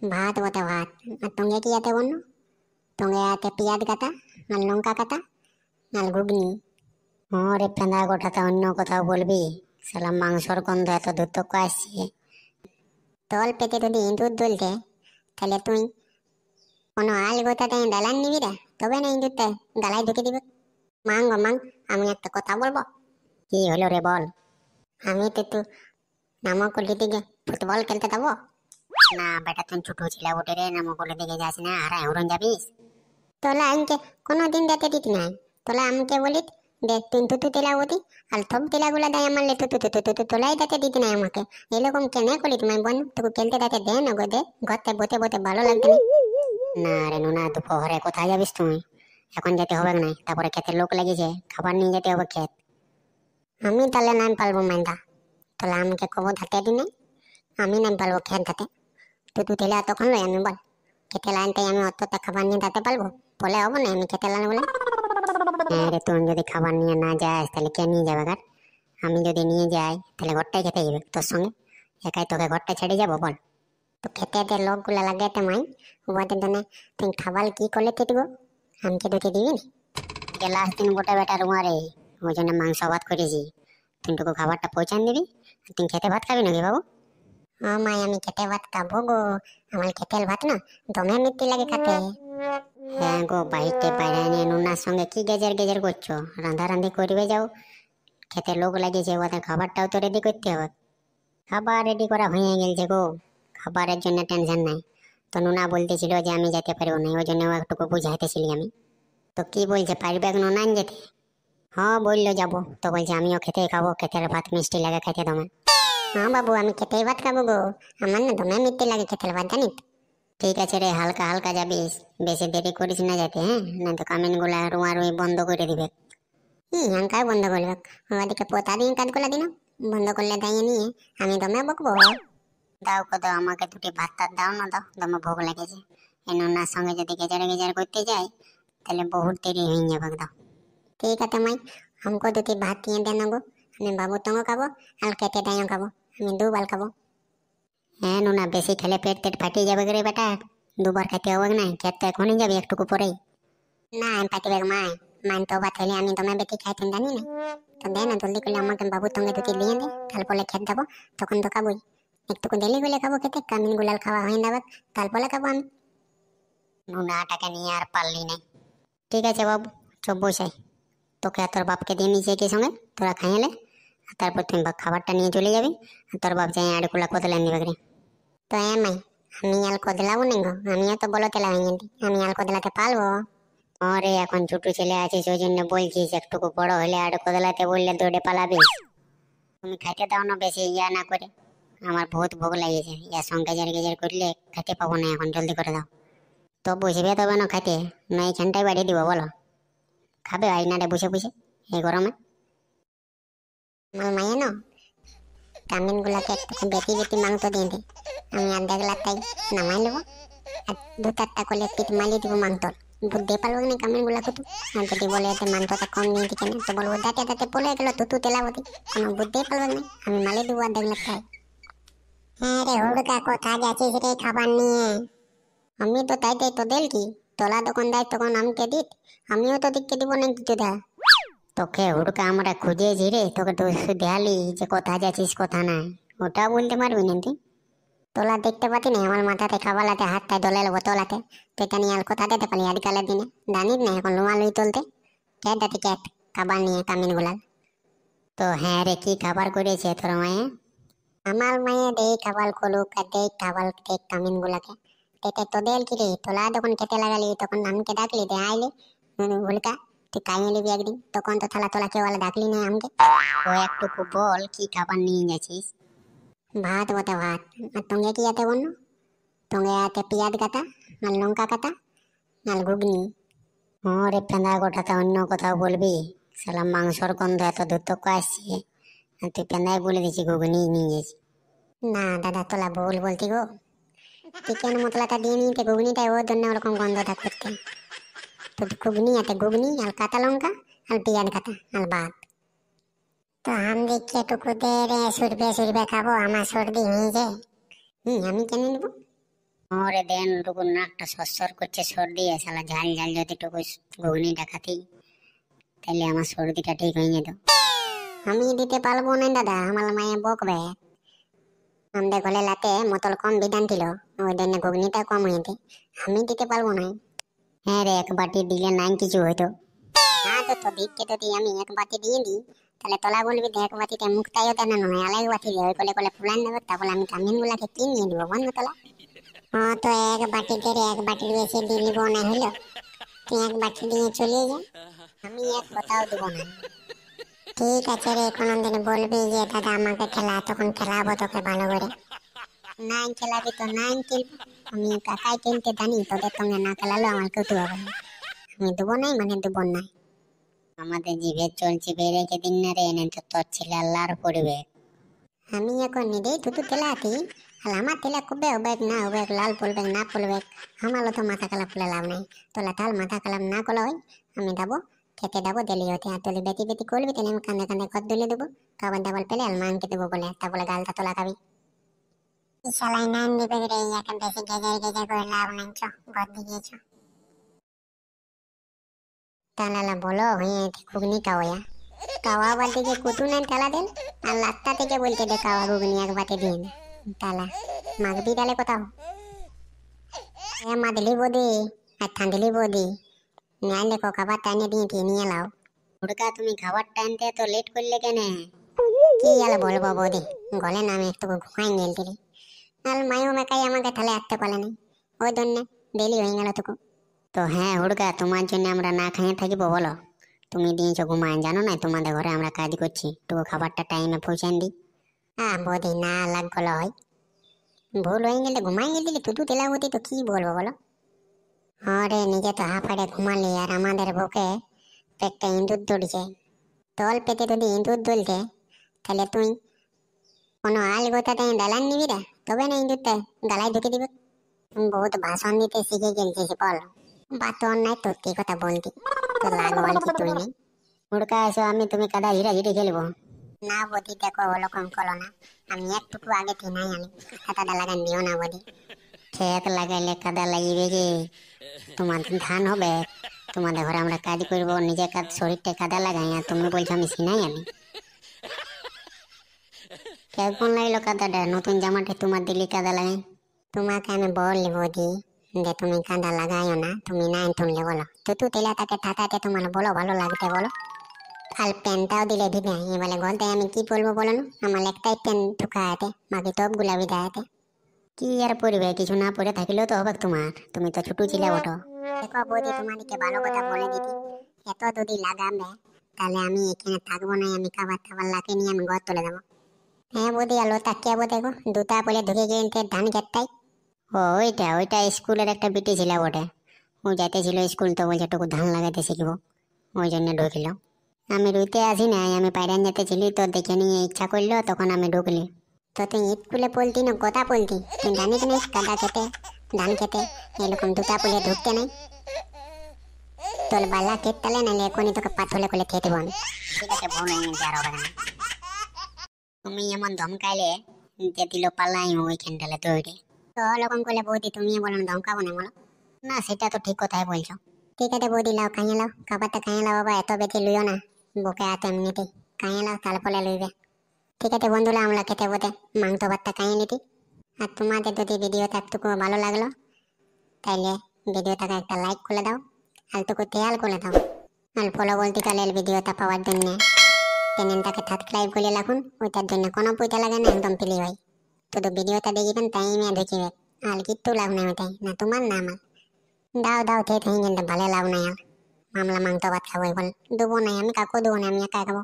ভাত বটে ভাত। আর তোঙ্গে কি আতে বন্য? তোঙ্গে আতে পেঁয়াজ কাটা, আর লঙ্কা কাটা, আর ঘুগনি। রে পেঁদা গোটাতে অন্য কোথাও বলবি? সালাম মাংসর গন্ধ এত দূর তক আসছে। তল পেতে যদি ইঁদুর দলতে, তাহলে তুই কোনো আল গোটাতে দালান নিবি রে, তবে না ইঁদুরটা গালায় ঢুকে দিবে। মাং গো মাং, আমি একটা কথা বলবো। কি হলো রে বল। আমি তো একটু নামকলি দিকে ফুটবল খেলতে যাবো। না বেটা, তুই ছোট ছিলা ওটে রে, নামকলি দিকে যাস না, হারা উড়ন যাবিস। তোলা আমাকে কোনোদিন যেতে দিতি না। তোলা আমাকে বলিত দেখ তুই তুতু তেলা ওদি, আর সব তেলাগুলা দেয় আমার লে তুতু তুতু তুতু, তোলাই যেতে দিতি না আমাকে। এরকম কেন করিস মাই বোন? তোকে খেলতে যেতে দে না গো, দে ঘরতে বসে বসে ভালো লাগবে না। না রে নুনা, দুপুরে কোথায় যাবিস তুই? এখন যেতে হবে না, তারপরে খেতে লোক লেগেছে, খাবার নিয়ে যেতে হবে খেত। আমি তাহলে নাই পারবো মাইন্দা। তাহলে আমাকে কবো ধাতে দিনে, আমি নাই পারবো খেত ধাতে। তুতু তেলা তখন লই আমি বল, খেতে লাইনটাই আমি অতটা খাবার নিয়ে যেতে পারবো? বলে হবো না আমি খেতে লাইন বলে? হ্যাঁ রে, তুই যদি খাবার নিয়ে না যাস তাহলে কে নিয়ে যাবে গার? আমি যদি নিয়ে যাই তাহলে ঘরটাই খেতে যাবে তোর সঙ্গে, একাই তোকে ঘরটা ছেড়ে যাবো বল? তো খেতে লোকগুলা লাগাতে মাই, ওদের জন্য তুই খাবার কি করলে দিবো? আমাকে দুটি দিবি না? লাস্ট দিন গোটা বেটা রুমারে, ওই জন্য মাংস ভাত করেছি। তুই টুকু খাবারটা পৌঁছান দিবি। তুই খেতে ভাত খাবি নাকি বাবু? মাই আমি খেতে ভাত খাবো গো। আমার খেতের ভাত না দমে মিষ্টি লাগে খেতে। হ্যাঁ গো, বাড়িতে বাইরে নিয়ে নুনার সঙ্গে কি গেজের গেজের করছো? রান্ধারান্ধি করবে যাও, খেতে লোক লাগিয়েছে, ওদের খাবারটাও তো রেডি করতে হবে। খাবার রেডি করা হয়ে গেছে গো, খাবারের জন্য টেনশন নাই। তো নুনা বলতেছিল যে আমি যেতে পারবো না, ওই জন্য একটুকু বুঝাইতেছিলি আমি। তো কি বলছে, পারবে নুনান যেতে? হ্যাঁ বললো যাবো, তো বলছে আমিও খেতে খাবো, খেতের ভাত মিষ্টি লাগে খেতে দমে। হ্যাঁ বাবু, আমি খেতেই ভাত খাবো গো, আমার না দমে মিষ্টি লাগে খেতের ভাত জানিস। ঠিক আছে রে, হালকা হালকা যাবিস, বেশি দেরি করিস না যাতে, হ্যাঁ না তো কামিন গুলা রুয়া রুই বন্ধ করে দিবে। হাঙ্কায় বন্ধ করবে? ওদিকে পোতা দিন কাজগুলা দিন বন্ধ করলে দাঁড়িয়ে নিয়ে আমি দমে বকবো। দাও কো দাও, আমাকে দুটি ভাত টাত দাও না, দাও দমে ভোগ লেগেছে। এই নন্নার সঙ্গে যদি গেজারে গেজার করতে যাই তাহলে বহুত দেরি হয়ে যাবে। দাও ঠিক আছে মাই, हमको দুটি ভাত দিয়ে দেন গো। আমি বাবু তঙ্গ খাবো, আর খেতে দাইও খাবো, আমি দুবার খাবো। হ্যাঁ নুনা, বেশি খেলে পেট টেট ফাটিয়ে যাবে রে বেটা, দুবার খেতে হবে না, খেতে এখনই যাবি একটুকু পরেই। না আমি পাঠিয়ে মাই, মান তো ভাত খেলে আমি তোমার বেটি খাইতেন জানি না। তো দে না জলদি করে আমাকে বাবু তঙ্গে দুটি দিয়ে দে, তারপরে খেতে যাবো, তখন তো খাবোই। একটুকু দেরি হলে খাবো খেতে, কামিন গুলাল খাওয়া হয়ে যাবে, তারপরে খাবো আমি। নুনাটাকে নিয়ে আর পারলি না। ঠিক আছে বাবু, চব বসাই, তোকে আর তোর বাপকে দিয়ে নিচে কি সঙ্গে তোরা খাইলে, আর তারপর তুমি খাবারটা নিয়ে চলে যাবি, আর তোর বাপ যাই আড়কুলা কদলা নিবে রে। তো মাই, আমি আল কদলাবো না গো, আমিও তো বলো তেলা হয়ে গেছি, আমি আল কদলাতে পারবো? আরে এখন ছোট ছেলে আছিস ওই জন্য বলছিস, একটুকু বড় হলে আড় কদলাতে বললে দৌড়ে পালাবি। তুমি খাইতে দাও না বেশি ইয়া না করে, আমার বহুত ভোগ লাগিয়েছে, ইয়ার সঙ্গে গেজার গেজার করলে খেতে পাবো না, এখন জলদি করে দাও। তো বুঝবে তবে না খাইতে, না এইখানটাই বাড়িয়ে দিব বলো? খাবে আইনারে বসে বসে এই গরমে? আমার মায়ে না কামিন গুলাকে একটু বেটি বেটি মাংস দিয়ে দে, আমি আর দেখলা তাই নামাই নেবো, আর দু চারটা করলে পিঠ মালিয়ে দিব মাংস। বুদ্ধি পারবো না কামিন গুলাকে তো, আর যদি বলে এতে মাংসটা কম দিয়ে দিকে না, তো বলবো দাঁতে দাঁতে পড়ে গেলো তুতু তেলাবতী, কোনো বুদ্ধি পারবো না, আমি মালিয়ে দেবো আর দেখলা তাই। হ্যাঁ রে হুড়কা, কোথায় যাচ্ছিস রে খাবার নিয়ে? আমি তো তাই তাই তো দেল কি, তোলা তখন দেয় তখন আমাকে দিত, আমিও তো দিককে দিব না কিছু দা। তোকে হুড়কা আমরা খুঁজেছি রে, তোকে তো শুধু দেখালি যে কোথায় যাচ্ছিস কোথা নাই, ওটা বলতে পারবি না তুই? তোলা দেখতে পাতি না আমার মাথাতে খাবালাতে হাতটায় দলে নেবো তোলাতে, তুই তা নিয়ে আর কোথা দিতে পারি আজকালের দিনে? জানিস না এখন লুমালুই তুলতে কে দাতি কে খাবার নিয়ে কামিন গুলাল। তো হ্যাঁ রে, কি খাবার করেছে তোর মায়ে? আমার মায়ে দেই খাবার করুক আর দেই খাবার দেখ কামিন গুলাকে, তেতে তোদের কি রে, তোলা যখন খেতে লাগালি তখন আমাকে ডাকলি দে আইলে ভুলকা, তুই খাইয়ে নিবি একদিন, তখন তো থালা তোলা কেউ ডাকলি না আমাকে। ও একটুকু বল কি খাবার নিয়ে যাচ্ছিস? ভাত বটে ভাত। আর তোঙ্গে কি আতে বন্য? তোঙ্গে আতে পেঁয়াজ কাটা, আর লঙ্কা কাটা, আর ঘুগনি। রে পেঁদা গোটাতে অন্য কোথাও বলবি? সালাম মাংসর গন্ধ এত দূর তক আসছে, আর তুই পেঁদায় বলে দিচ্ছি ঘুগনি নিয়ে গেছি। না দাদা, তোলা ভুল বলতি গো, চিকেন মশলাটা দিয়ে নিতে ঘুগনিটা ওর জন্য ওরকম গন্ধ থাকতে। তো ঘুগনি আতে ঘুগনি আর কাঁচা লঙ্কা আর পেঁয়াজ কাটা আর ভাত। তো हम देखिए टुकु दे रहे सुरभे सुरभे खाबो, আমার সর্দি হয়েছে। আমি কেন নিব? ওরে দেন টুকু নাকটা সরসর করছে, সর্দি শালা ঝাল ঝাল যদি টুকু ঘুগনিটা খাতি তাহলে আমার সর্দিটা ঠিক হয়ে যেত। আমি দিতে পারবো না দাদা, আমার মায়ে বকবে। আমাদের ঘরে লাতে মতল কম বিধান ছিল, ওই জন্য ঘুগনিটা কম হইতে আমি দিতে পারবো না। হ্যাঁ রে, এক বাটি দিলে নাই কিছু হইতো। হ্যাঁ তো তো দিককে যদি আমি এক বাটি দিয়ে দিই তাহলে তোলা বলবি এক বাটিতে মুক্তাইও দেন নয়, আলাদা বাটি দিয়ে ওই কলে কলে ফুলান দেবো, তারপরে আমি কামিন গুলাকে কি নিয়ে দিব বন্ধ তোলা। हाँ तो एक बाटी तेरे एक बाटी वैसे दिली बोना हलो, তুই এক বাটি দিয়ে চলে যা, আমি এক কথাও দেবো না। ঠিক আছে রে, কোনদিন বলবি যে দাদা আমাকে খেলা, তখন খেলাবো তোকে ভালো করে। নাই খেলাবি তো নাই খেলবো, আমি কাকাই খেলতে জানি, তোদের সঙ্গে না খেলালো আমার কেউ হবে না। আমি দেবো নাই মানে দেবো না। আমাদের জিভে চলছে বেড়েকে দিন না রে, এনে তো তোর ছেলে আল্লাহর পড়বে। আমি এখন নিজেই থুতু তেলাতি, আর আমার তেলা কবে হবে না হবে, লাল পড়বে না পড়বে আমারও তো মাথা কালা ফুলে লাভ নাই। তোলা তাল মাথা কালাম না করলে হয়, আমি দেবো খেতে দেবো দিলি হতে, আর তুলি বেতি বেতি করবি তাহলে আমি কান্দে কান্দে কত দিলে দেবো, খাবার দাবার পেলে আলমানকে দেবো বলে, তারপরে গালটা তোলা খাবি। শালাই নাম দিবে রে, এখন বেশি গেজার গেজার করে লাভ নাই, চ ঘর দিয়েছ। তাহলে বলো হয়ে ঘুগনি কাওয়া কাওয়া বালতি के कुतु ने ताला देन আর লাত্তা থেকে বলতে দে কাওয়া ঘুগনি এক বাটি দিন তালা মাগবি ডালে কোথাও। এ মাদলি বদি আর ঠান্ডলি বদি নিয়ে দেখো খাবার টাইনে দিয়ে নিয়ে লাও। হুড়কা তুমি খাবার টাইনতে তো লেট করলে কেন? কি গেল বলবো বদি, গলে নামে একটু ঘুমাই গেলতিলি, আর মায়ও মেকাই আমাকে তাহলে আসতে পারে না, ওই জন্য দেরি হয়ে গেল তোকে। তো হ্যাঁ হুড়কা, তোমার জন্য আমরা না খাইয়ে থাকিব বলো? তুমি দিয়েছো ঘুমায়, জানো না তোমাদের ঘরে আমরা কাজ করছি, টুকু খাবারটা টাইমে পৌঁছান দি। হ্যাঁ বৌদি না লাগলো হয়, ভুল হয়ে গেলে ঘুমাই গেলি তুতু তেলাবতি তো কি বলবো বলো। হ্যাঁ রে, নিজে তো হাঁপাড়ে ঘুমালি আর আমাদের বুকে পেটটা ইঁদুর দৌড়ছে। তল পেটে যদি ইঁদুর দৌড়তে তাহলে তুই কোনো আল গোতাতে দালান নিবি রে, তবে না ইঁদুরটা গালায় ঢুকে দিবে। বহুত ভাষণ দিতে শিখে গেছিস বল, বাতর নাই তোর কথা বলতি, তো লাগওয়াল কি তুই নেই? হুড়কা এসো, আমি তুমি কাদা হিরা হিরে খেলবো না বদি, দেখো ওরকম করো না, আমি একটুকু আগে থেকে নাই আনি, কাদাটা লাগান দিও না বদি। খেত লাগাইলে কাদা লাগিবে কি? তোমাদের ধান হবে, তোমাদের ঘরে আমরা কাজ করবো, নিজের কাজ শরীরটা কাদা লাগাই, আর তুমি বলছো আমি সিনাই আনি। কেমন লাগলো কাদাটা, নতুন জামাটা তোমার দিলি কাদা লাগাই? তোমাকে আমি বললি বদি যে তুমি কাদা লাগাইও না, তুমি নাই তুললে বলো, তুতু তেলাটাকে ঠাটাতে তোমার বলো ভালো লাগতে বলো। আর প্যান্টটাও দিলে ভিজে, এবারে গলতে আমি কি বলবো বলো না, আমার একটাই প্যান্ট ঢুকা আছে, বাকি সব গুলা ভিজা আছে। কি আর পড়বে, কিছু না পড়ে থাকলেও তো হবে তোমার, তুমি তো ছোট ছিলে ওঠো। দেখো বৌদি তোমাদেরকে ভালো কথা বলে দিতি, এত যদি লাগাবে তাহলে আমি এখানে থাকবো না, আমি খাবার টাবার লাকে নিয়ে আমি ঘর তুলে দেবো। হ্যাঁ বৌদি আলো তাকিয়ে বো, দেখো দুটা বলে ঢুকে গিয়ে ধান খেতটাই। ও ওইটা ওইটা স্কুলের একটা বিটি ছিল ওটা, ও যাইতেছিল স্কুল, তো বলছে টুকু ধান লাগাইতে শিখবো, ওই জন্য ঢুকিল। আমি রুইতে আসি নাই, আমি পাইরান যেতেছিলি তো দেখে নিয়ে ইচ্ছা করলো, তখন আমি ঢুকলি। তো তুই স্কুলে পড়তি না কথা বলতি, তুই জানিস না কাদা খেতে ধান খেতে এরকম দুটা পুলে ঢুকতে নাই, তোর বালা খেত তালে নাহলে এখনই তোকে পাথলে করে খেতে বন। ঠিক আছে ভুল হয়ে গেছে, আর হবে না। তুমি এমন ধমকাইলে যে দিল পাল্লাই ওইখানটালে তৈরি, তো ওরকম করলে বৌদি তুমি বলো না ধমকাবো না বলো? না সেটা তো ঠিক কথাই বলছো। ঠিক আছে বৌদি লাও খাইয়ে লাও, খাবারটা খাইয়ে লাও বাবা, এত বেশি লইও না, বুকে হাতে এমনিতেই খাইয়ে লাও তারপরে লইবে। ঠিক আছে বন্ধুরা, আমরা খেতে বসে মাংস ভাতটা খাইয়ে নিতি। আর তোমাদের যদি ভিডিওটা একটু ভালো লাগলো তাইলে ভিডিওটাকে একটা লাইক করে দাও, আর একটু খেয়াল করে দাও, আর ফলো বলতে গেলে ভিডিওটা পাওয়ার জন্য চ্যানেলটাকে সাবস্ক্রাইব করে রাখুন, ওইটার জন্য কোনো পয়সা লাগে না, একদম ফ্রি হয়। শুধু ভিডিওটা দেখিবেন তাই মেয়ে দেখিবে, আর কিচ্ছু লাভ নাই ওইটাই, না তোমার না আমার। দাও দাও খেয়ে থাকি কিন্তু ভালো লাভ নাই, আর মামলা মাংস ভাত খাবো বল দেবো নাই, আমি কাকু দেবো না, আমি একা খাবো।